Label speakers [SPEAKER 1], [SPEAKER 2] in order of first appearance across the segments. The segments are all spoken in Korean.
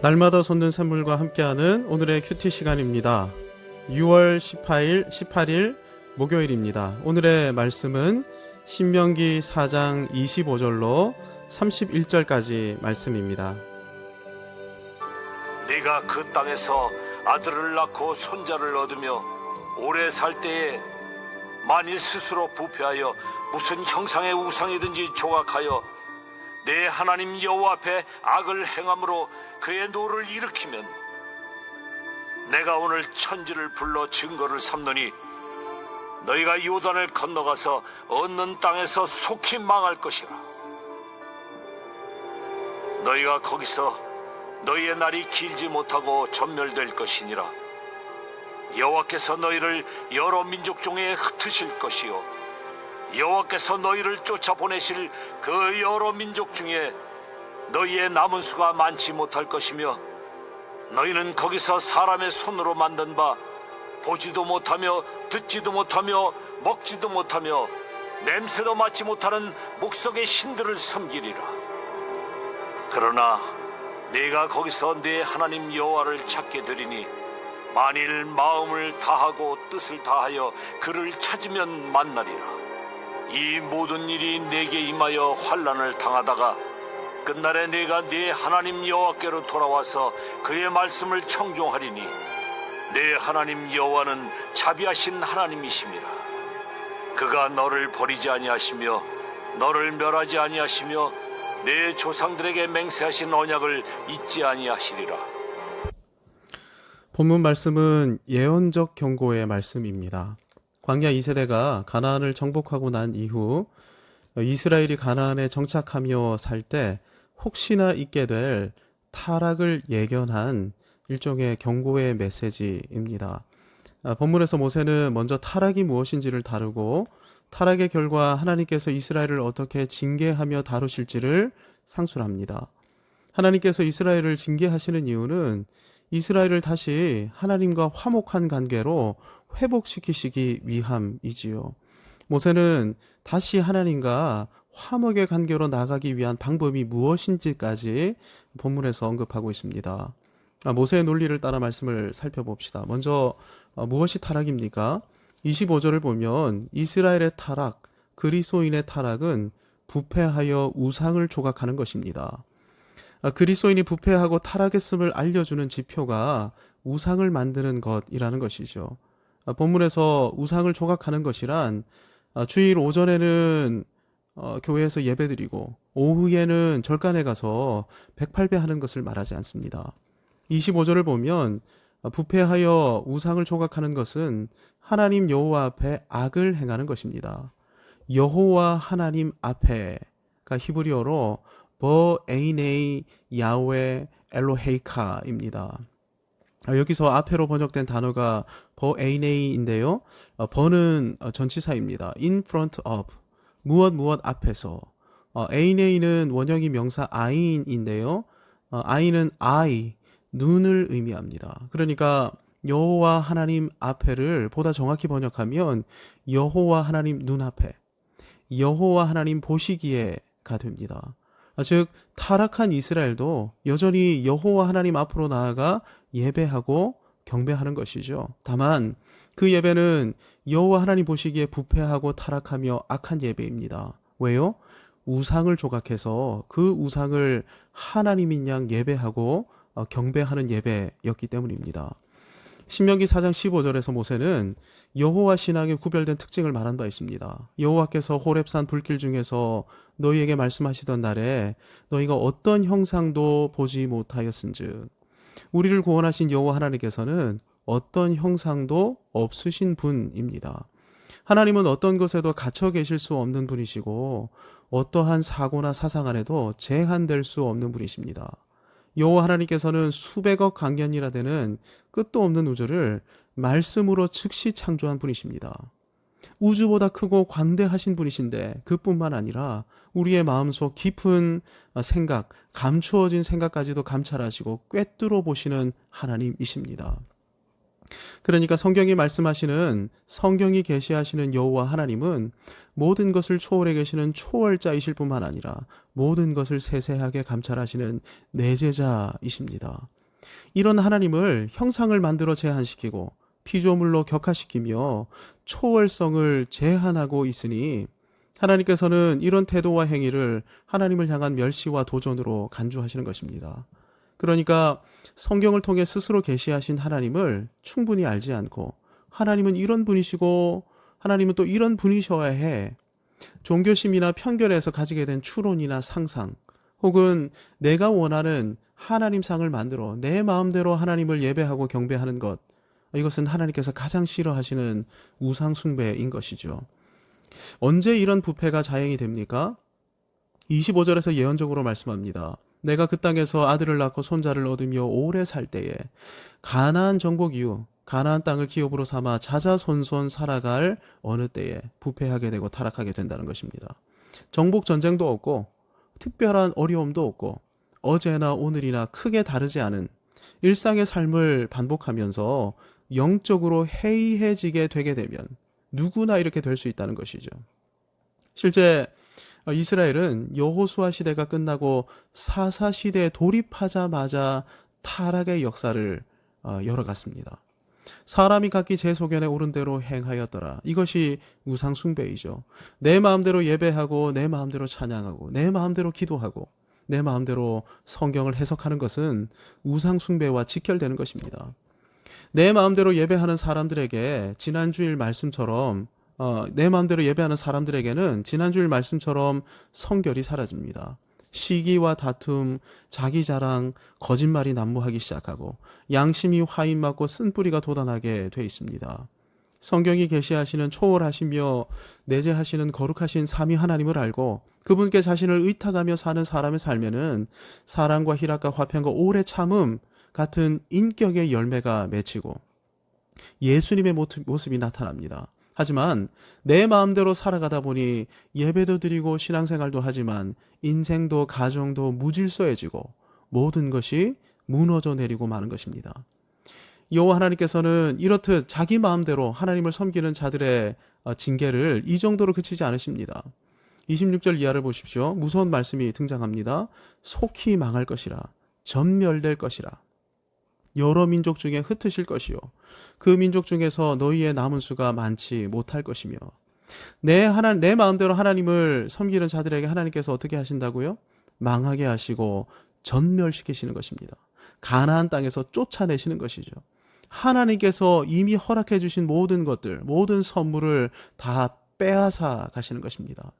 [SPEAKER 1] 날마다 솟는 샘물과 함께하는 오늘의 큐티 시간입니다. 6월 18일 목요일입니다. 오늘의 말씀은 신명기 4장 25절로 31절까지 말씀입니다.
[SPEAKER 2] 네가 그 땅에서 아들을 낳고 손자를 얻으며 오래 살 때에 만일 스스로 부패하여 무슨 형상의 우상이든지 조각하여 내 하나님 여호와 앞에 악을 행함으로 그의 노를 일으키면 내가 오늘 천지를 불러 증거를 삼노니 너희가 요단을 건너가서 얻는 땅에서 속히 망할 것이라. 너희가 거기서 너희의 날이 길지 못하고 전멸될 것이니라. 여호와께서 너희를 여러 민족 중에 흩으실 것이요 여호와께서 너희를 쫓아보내실 그 여러 민족 중에 너희의 남은 수가 많지 못할 것이며 너희는 거기서 사람의 손으로 만든 바 보지도 못하며 듣지도 못하며 먹지도 못하며 냄새도 맡지 못하는 목석의 신들을 섬기리라. 그러나 네가 거기서 네 하나님 여호와를 찾게 되리니 만일 마음을 다하고 뜻을 다하여 그를 찾으면 만나리라. 이 모든 일이 내게 임하여 환난을 당하다가 끝날에 내가 네 하나님 여호와께로 돌아와서 그의 말씀을 청종하리니 네 하나님 여호와는 자비하신 하나님이심이라. 그가 너를 버리지 아니하시며 너를 멸하지 아니하시며 내 조상들에게 맹세하신 언약을 잊지 아니하시리라.
[SPEAKER 1] 본문 말씀은 예언적 경고의 말씀입니다. 광야 2세대가 가나안을 정복하고 난 이후 이스라엘이 가나안에 정착하며 살 때 혹시나 있게 될 타락을 예견한 일종의 경고의 메시지입니다. 본문에서 모세는 먼저 타락이 무엇인지를 다루고 타락의 결과 하나님께서 이스라엘을 어떻게 징계하며 다루실지를 상술합니다. 하나님께서 이스라엘을 징계하시는 이유는 이스라엘을 다시 하나님과 화목한 관계로 회복시키시기 위함이지요. 모세는 다시 하나님과 화목의 관계로 나가기 위한 방법이 무엇인지까지 본문에서 언급하고 있습니다. 모세의 논리를 따라 말씀을 살펴봅시다. 먼저 무엇이 타락입니까? 25절을 보면 이스라엘의 타락, 그리스도인의 타락은 부패하여 우상을 조각하는 것입니다. 그리스도인이 부패하고 타락했음을 알려주는 지표가 우상을 만드는 것이라는 것이죠. 본문에서 우상을 조각하는 것이란 주일 오전에는 교회에서 예배드리고 오후에는 절간에 가서 108배 하는 것을 말하지 않습니다. 25절을 보면 부패하여 우상을 조각하는 것은 하나님 여호와 앞에 악을 행하는 것입니다. 여호와 하나님 앞에가 히브리어로 버에이네이 야훼 엘로헤이카입니다. 여기서 앞에로 번역된 단어가 버에이네이인데요. 버는 전치사입니다. in front of, 무엇 앞에서. 에이네이는 원형이 명사 아인인데요. 아인은 eye, 눈을 의미합니다. 그러니까 여호와 하나님 앞에를 보다 정확히 번역하면 여호와 하나님 눈앞에, 여호와 하나님 보시기에가 됩니다. 즉 타락한 이스라엘도 여전히 여호와 하나님 앞으로 나아가 예배하고 경배하는 것이죠. 다만 그 예배는 여호와 하나님 보시기에 부패하고 타락하며 악한 예배입니다. 왜요? 우상을 조각해서 그 우상을 하나님인 양 예배하고 경배하는 예배였기 때문입니다. 신명기 4장 15절에서 모세는 여호와 신앙의 구별된 특징을 말한 바 있습니다. 여호와께서 호렙산 불길 중에서 너희에게 말씀하시던 날에 너희가 어떤 형상도 보지 못하였은즉, 우리를 구원하신 여호와 하나님께서는 어떤 형상도 없으신 분입니다. 하나님은 어떤 것에도 갇혀 계실 수 없는 분이시고 어떠한 사고나 사상 안에도 제한될 수 없는 분이십니다. 여호와 하나님께서는 수백억 강년이라 되는 끝도 없는 우주를 말씀으로 즉시 창조한 분이십니다. 우주보다 크고 광대하신 분이신데 그뿐만 아니라 우리의 마음속 깊은 생각, 감추어진 생각까지도 감찰하시고 꿰뚫어 보시는 하나님이십니다. 그러니까 성경이 계시하시는 여호와 하나님은 모든 것을 초월해 계시는 초월자이실 뿐만 아니라 모든 것을 세세하게 감찰하시는 내제자이십니다. 이런 하나님을 형상을 만들어 제한시키고 피조물로 격화시키며 초월성을 제한하고 있으니 하나님께서는 이런 태도와 행위를 하나님을 향한 멸시와 도전으로 간주하시는 것입니다. 그러니까 성경을 통해 스스로 계시하신 하나님을 충분히 알지 않고 하나님은 이런 분이시고 하나님은 또 이런 분이셔야 해. 종교심이나 편견에서 가지게 된 추론이나 상상 혹은 내가 원하는 하나님상을 만들어 내 마음대로 하나님을 예배하고 경배하는 것, 이것은 하나님께서 가장 싫어하시는 우상 숭배인 것이죠. 언제 이런 부패가 자행이 됩니까? 25절에서 예언적으로 말씀합니다. 내가 그 땅에서 아들을 낳고 손자를 얻으며 오래 살 때에 가나안 정복 이후 가나안 땅을 기업으로 삼아 자자손손 살아갈 어느 때에 부패하게 되고 타락하게 된다는 것입니다. 정복 전쟁도 없고 특별한 어려움도 없고 어제나 오늘이나 크게 다르지 않은 일상의 삶을 반복하면서 영적으로 해이해지게 되게 되면 누구나 이렇게 될 수 있다는 것이죠. 실제 이스라엘은 여호수아 시대가 끝나고 사사 시대에 돌입하자마자 타락의 역사를 열어갔습니다. 사람이 각기 제 소견에 옳은 대로 행하였더라. 이것이 우상 숭배이죠. 내 마음대로 예배하고 내 마음대로 찬양하고 내 마음대로 기도하고 내 마음대로 성경을 해석하는 것은 우상 숭배와 직결되는 것입니다. 내 마음대로 예배하는 사람들에게 지난주일 말씀처럼 내 마음대로 예배하는 사람들에게는 지난주일 말씀처럼 성결이 사라집니다. 시기와 다툼, 자기 자랑, 거짓말이 난무하기 시작하고 양심이 화인 맞고 쓴뿌리가 돋아나게 돼 있습니다. 성경이 계시하시는 초월하시며 내재하시는 거룩하신 삼위 하나님을 알고 그분께 자신을 의탁하며 사는 사람의 삶에는 사랑과 희락과 화평과 오래 참음 같은 인격의 열매가 맺히고 예수님의 모습이 나타납니다. 하지만 내 마음대로 살아가다 보니 예배도 드리고 신앙생활도 하지만 인생도 가정도 무질서해지고 모든 것이 무너져 내리고 마는 것입니다. 여호와 하나님께서는 이렇듯 자기 마음대로 하나님을 섬기는 자들의 징계를 이 정도로 그치지 않으십니다. 26절 이하를 보십시오. 무서운 말씀이 등장합니다. 속히 망할 것이라, 전멸될 것이라. 여러 민족 중에 흩으실 것이요 그 민족 중에서 너희의 남은 수가 많지 못할 것이며 내 마음대로 하나님을 섬기는 자들에게 하나님께서 어떻게 하신다고요? 망하게 하시고 전멸시키시는 것입니다. 가나안 땅에서 쫓아내시는 것이죠. 하나님께서 이미 허락해 주신 모든 것들, 모든 선물을 다 빼앗아 가시는 것입니다.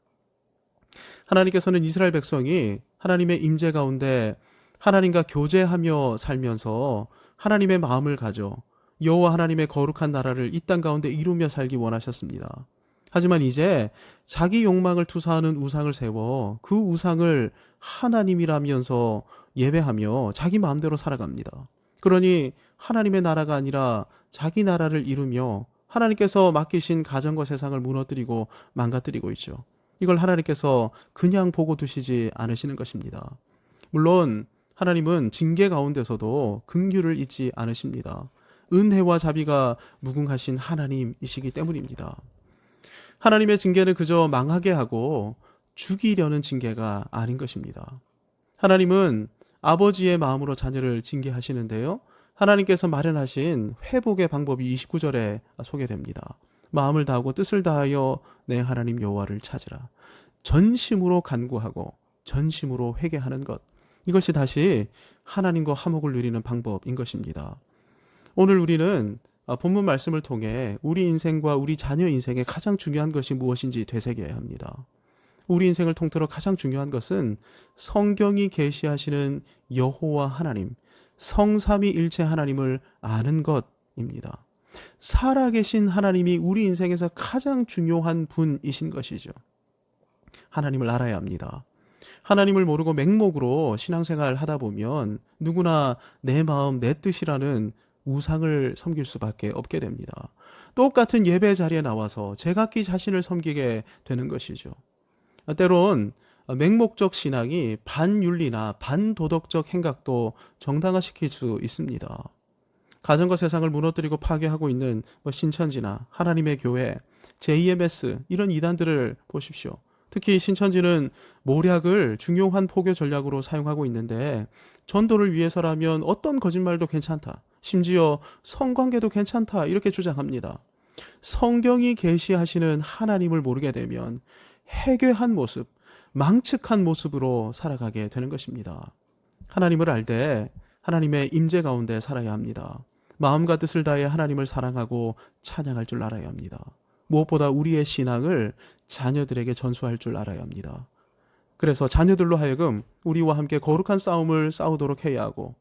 [SPEAKER 1] 하나님께서는 이스라엘 백성이 하나님의 임재 가운데 하나님과 교제하며 살면서 하나님의 마음을 가져 여호와 하나님의 거룩한 나라를 이 땅 가운데 이루며 살기 원하셨습니다. 하지만 이제 자기 욕망을 투사하는 우상을 세워 그 우상을 하나님이라면서 예배하며 자기 마음대로 살아갑니다. 그러니 하나님의 나라가 아니라 자기 나라를 이루며 하나님께서 맡기신 가정과 세상을 무너뜨리고 망가뜨리고 있죠. 이걸 하나님께서 그냥 보고 두시지 않으시는 것입니다. 물론 하나님은 징계 가운데서도 긍휼을 잊지 않으십니다. 은혜와 자비가 무궁하신 하나님이시기 때문입니다. 하나님의 징계는 그저 망하게 하고 죽이려는 징계가 아닌 것입니다. 하나님은 아버지의 마음으로 자녀를 징계하시는데요. 하나님께서 마련하신 회복의 방법이 29절에 소개됩니다. 마음을 다하고 뜻을 다하여 내 하나님 여호와를 찾으라. 전심으로 간구하고 전심으로 회개하는 것. 이것이 다시 하나님과 화목을 누리는 방법인 것입니다. 오늘 우리는 본문 말씀을 통해 우리 인생과 우리 자녀 인생에 가장 중요한 것이 무엇인지 되새겨야 합니다. 우리 인생을 통틀어 가장 중요한 것은 성경이 계시하시는 여호와 하나님, 성삼위일체 하나님을 아는 것입니다. 살아계신 하나님이 우리 인생에서 가장 중요한 분이신 것이죠. 하나님을 알아야 합니다. 하나님을 모르고 맹목으로 신앙생활 하다 보면 누구나 내 마음, 내 뜻이라는 우상을 섬길 수밖에 없게 됩니다. 똑같은 예배 자리에 나와서 제각기 자신을 섬기게 되는 것이죠. 때론 맹목적 신앙이 반윤리나 반도덕적 행각도 정당화시킬 수 있습니다. 가정과 세상을 무너뜨리고 파괴하고 있는 신천지나 하나님의 교회, JMS 이런 이단들을 보십시오. 특히 신천지는 모략을 중요한 포교 전략으로 사용하고 있는데 전도를 위해서라면 어떤 거짓말도 괜찮다. 심지어 성관계도 괜찮다. 이렇게 주장합니다. 성경이 계시하시는 하나님을 모르게 되면 해괴한 모습, 망측한 모습으로 살아가게 되는 것입니다. 하나님을 알 때 하나님의 임재 가운데 살아야 합니다. 마음과 뜻을 다해 하나님을 사랑하고 찬양할 줄 알아야 합니다. 무엇보다 우리의 신앙을 자녀들에게 전수할 줄 알아야 합니다. 그래서 자녀들로 하여금 우리와 함께 거룩한 싸움을 싸우도록 해야 하고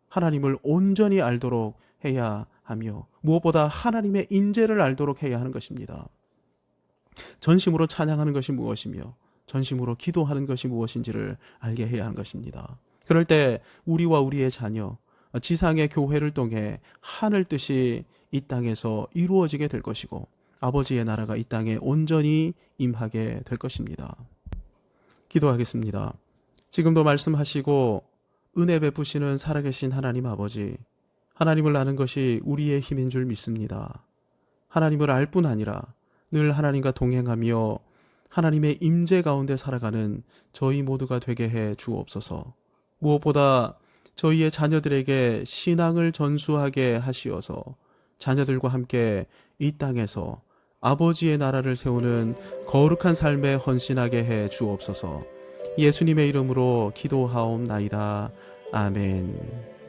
[SPEAKER 1] 하나님을 온전히 알도록 해야 하며 무엇보다 하나님의 임재를 알도록 해야 하는 것입니다. 전심으로 찬양하는 것이 무엇이며 전심으로 기도하는 것이 무엇인지를 알게 해야 하는 것입니다. 그럴 때 우리와 우리의 자녀, 지상의 교회를 통해 하늘 뜻이 이 땅에서 이루어지게 될 것이고 아버지의 나라가 이 땅에 온전히 임하게 될 것입니다. 기도하겠습니다. 지금도 말씀하시고 은혜 베푸시는 살아계신 하나님 아버지, 하나님을 아는 것이 우리의 힘인 줄 믿습니다. 하나님을 알 뿐 아니라 늘 하나님과 동행하며 하나님의 임재 가운데 살아가는 저희 모두가 되게 해 주옵소서. 무엇보다 저희의 자녀들에게 신앙을 전수하게 하시어서 자녀들과 함께 이 땅에서 아버지의 나라를 세우는 거룩한 삶에 헌신하게 해 주옵소서. 예수님의 이름으로 기도하옵나이다. 아멘.